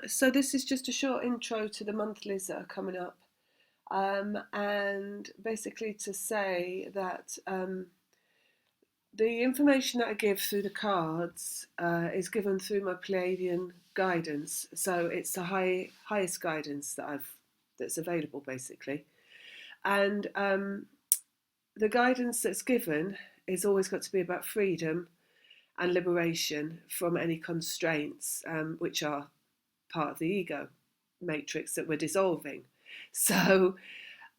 So this is just a short intro to the monthlies that are coming up, and basically to say that the information that I give through the cards is given through my Pleiadian guidance. So it's the highest guidance that's available, basically, and the guidance that's given is always got to be about freedom and liberation from any constraints, which are part of the ego matrix that we're dissolving. So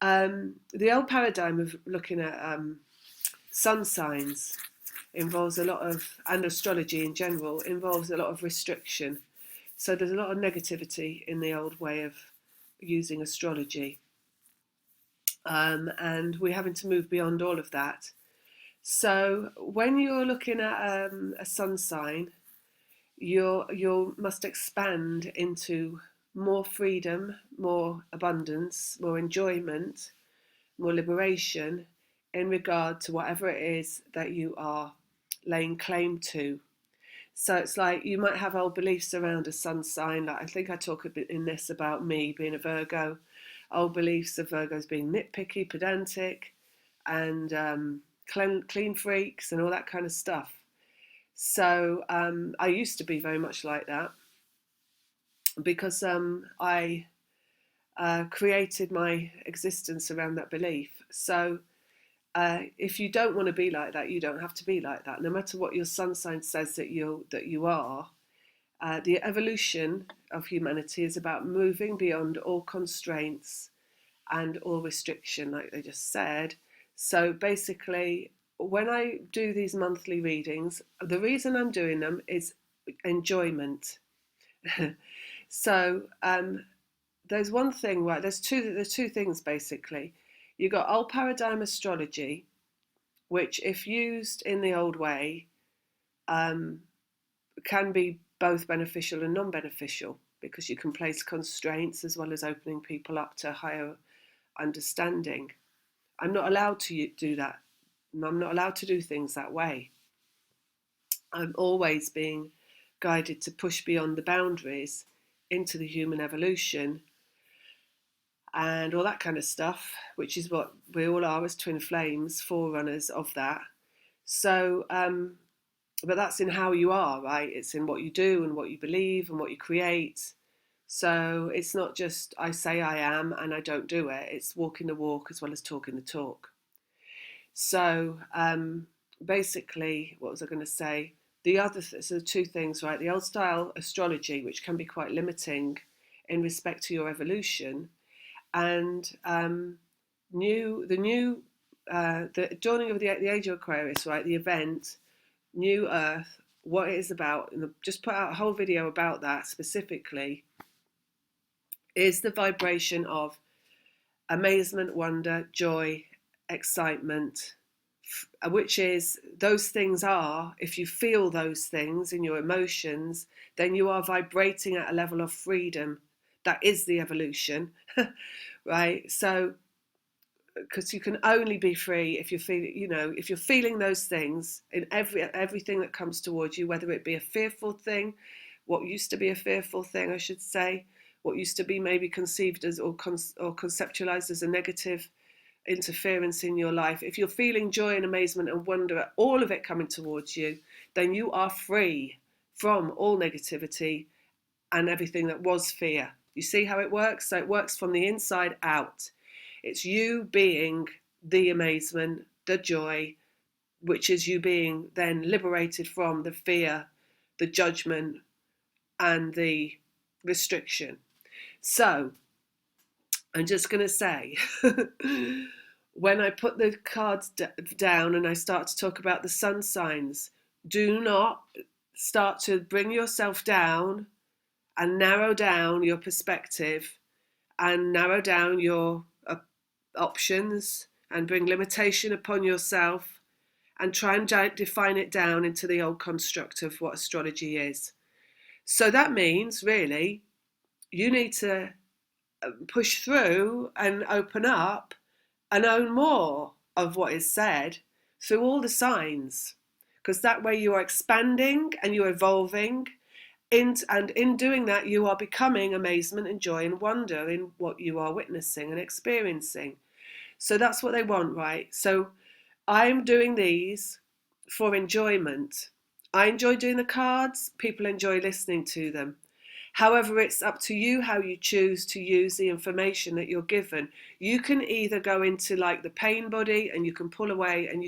the old paradigm of looking at sun signs involves a lot of, and astrology in general, involves a lot of restriction. So there's a lot of negativity in the old way of using astrology. And we're having to move beyond all of that. So when you're looking at a sun sign, you must expand into more freedom, more abundance, more enjoyment, more liberation in regard to whatever it is that you are laying claim to. So it's like you might have old beliefs around a sun sign. Like I think I talk a bit in this about me being a Virgo, old beliefs of Virgos being nitpicky, pedantic, and clean freaks and all that kind of stuff. So I used to be very much like that because I created my existence around that belief. So if you don't want to be like that, you don't have to be like that. No matter what your sun sign says that you are, the evolution of humanity is about moving beyond all constraints and all restriction, like they just said. So basically, when I do these monthly readings, the reason I'm doing them is enjoyment. So there's one thing, right? There's two things basically. You've got old paradigm astrology, which, if used in the old way, um, can be both beneficial and non-beneficial because you can place constraints as well as opening people up to higher understanding. I'm not allowed to do that. I'm not allowed to do things that way. I'm always being guided to push beyond the boundaries into the human evolution and all that kind of stuff, which is what we all are as twin flames, forerunners of that. So, but that's in how you are, right? It's in what you do and what you believe and what you create. So it's not just I say I am and I don't do it. It's walking the walk as well as talking the talk. So basically, what was I going to say? So two things, right? The old style astrology, which can be quite limiting in respect to your evolution, and the dawning of the age of Aquarius, right? The event, New Earth, what it is about, and just put out a whole video about that specifically, is the vibration of amazement, wonder, joy, excitement, which is those things are, if you feel those things in your emotions, then you are vibrating at a level of freedom. That is the evolution, right? So, because you can only be free if if you're feeling those things in everything that comes towards you, whether it be a fearful thing, what used to be a fearful thing, I should say, what used to be maybe conceived as or conceptualized as a negative interference in your life. If you're feeling joy and amazement and wonder at all of it coming towards you, then you are free from all negativity and everything that was fear. You see how it works? So it works from the inside out. It's you being the amazement, the joy, which is you being then liberated from the fear, the judgment, and the restriction. So I'm just going to say, when I put the cards down and I start to talk about the sun signs, do not start to bring yourself down and narrow down your perspective and narrow down your options and bring limitation upon yourself and try and define it down into the old construct of what astrology is. So that means really you need to push through and open up and own more of what is said through all the signs, because that way you are expanding and you're evolving in doing that, you are becoming amazement and joy and wonder in what you are witnessing and experiencing. So that's what they want, right? So I'm doing these for enjoyment. I enjoy doing the cards, people enjoy listening to them. However, it's up to you how you choose to use the information that you're given. You can either go into like the pain body and you can pull away, and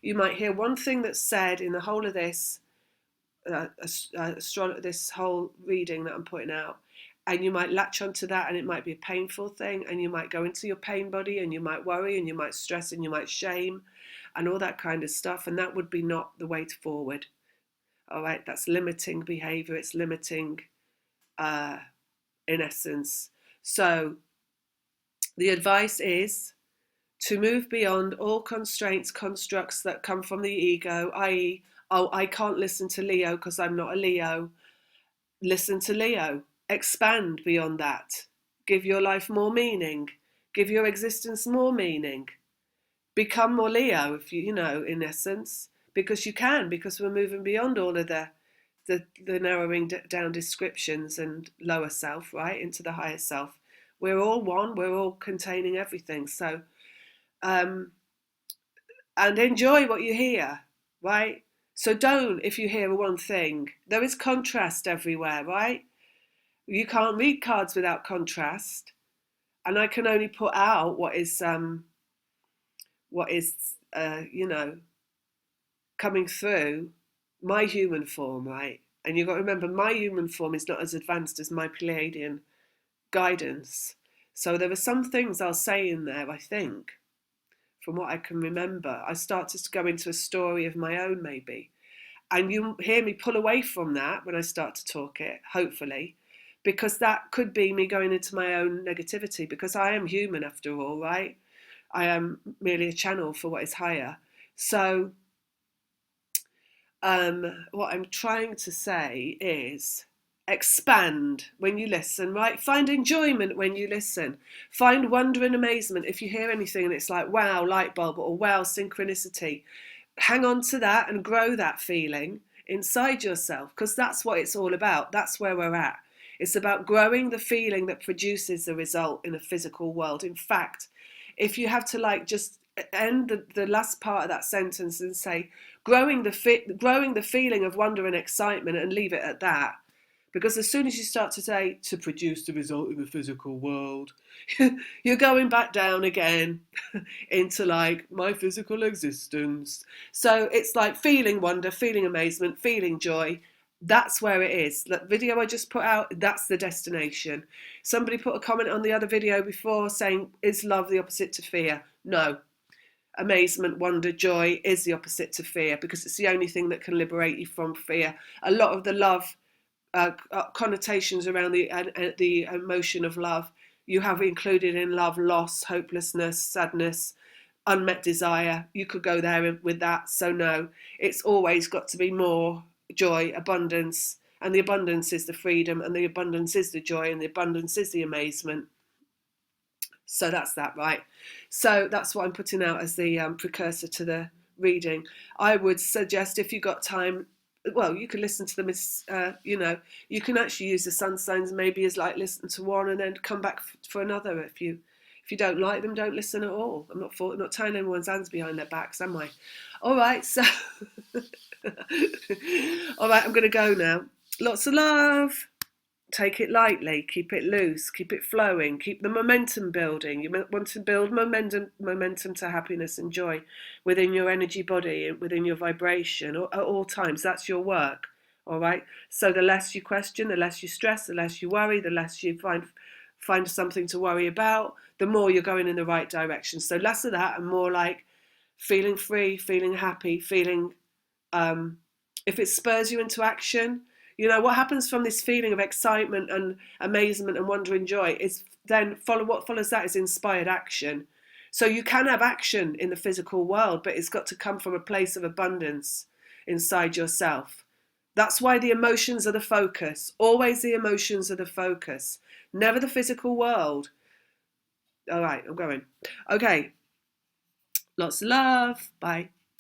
you might hear one thing that's said in the whole of this this whole reading that I'm putting out, and you might latch onto that, and it might be a painful thing, and you might go into your pain body, and you might worry, and you might stress, and you might shame, and all that kind of stuff, and that would be not the way forward. All right, that's limiting behavior. It's limiting, in essence. So the advice is to move beyond all constraints, constructs that come from the ego, i.e., oh, I can't listen to Leo because I'm not a Leo. Listen to Leo. Expand beyond that. Give your life more meaning. Give your existence more meaning. Become more Leo, if you know, in essence, because you can, because we're moving beyond all of the narrowing down descriptions and lower self, right, into the higher self. We're all one. We're all containing everything. So, and enjoy what you hear, right? So don't, if you hear one thing, there is contrast everywhere, right? You can't read cards without contrast, and I can only put out what is coming through my human form, right? And you've got to remember, my human form is not as advanced as my Pleiadian guidance. So there are some things I'll say in there, I think, from what I can remember. I start to go into a story of my own, maybe. And you hear me pull away from that when I start to talk it, hopefully, because that could be me going into my own negativity, because I am human after all, right? I am merely a channel for what is higher. So what I'm trying to say is expand when you listen, right? Find enjoyment when you listen. Find wonder and amazement if you hear anything and it's like, wow, light bulb, or wow, synchronicity. Hang on to that and grow that feeling inside yourself, because that's what it's all about. That's where we're at. It's about growing the feeling that produces the result in the physical world. In fact, if you have to like just end the last part of that sentence and say growing the feeling of wonder and excitement, and leave it at that, because as soon as you start to say to produce the result in the physical world, you're going back down again into like my physical existence. So it's like feeling wonder, feeling amazement, feeling joy. That's where it is. That video I just put out, that's the destination. Somebody put a comment on the other video before saying, is love the opposite to fear? No. Amazement, wonder, joy is the opposite to fear, because it's the only thing that can liberate you from fear. A lot of the love connotations around the emotion of love, you have included in love loss, hopelessness, sadness, unmet desire. You could go there with that. So no, it's always got to be more joy, abundance, and the abundance is the freedom, and the abundance is the joy, and the abundance is the amazement. So that's that, right? So that's what I'm putting out as the precursor to the reading. I would suggest, if you got time, well, you can listen to them as, you can actually use the sun signs maybe as like listen to one and then come back for another. If you don't like them, don't listen at all. I'm not tying anyone's hands behind their backs, am I? All right, so all right, I'm going to go now. Lots of love. Take it lightly, keep it loose, keep it flowing, keep the momentum building. You want to build momentum to happiness and joy within your energy body, within your vibration, at all times. That's your work, all right? So the less you question, the less you stress, the less you worry, the less you find something to worry about, the more you're going in the right direction. So less of that and more like feeling free, feeling happy, feeling, if it spurs you into action, what happens from this feeling of excitement and amazement and wonder and joy is then what follows that is inspired action. So you can have action in the physical world, but it's got to come from a place of abundance inside yourself. That's why the emotions are the focus. Always the emotions are the focus, never the physical world. All right, I'm going. Okay. Lots of love. Bye.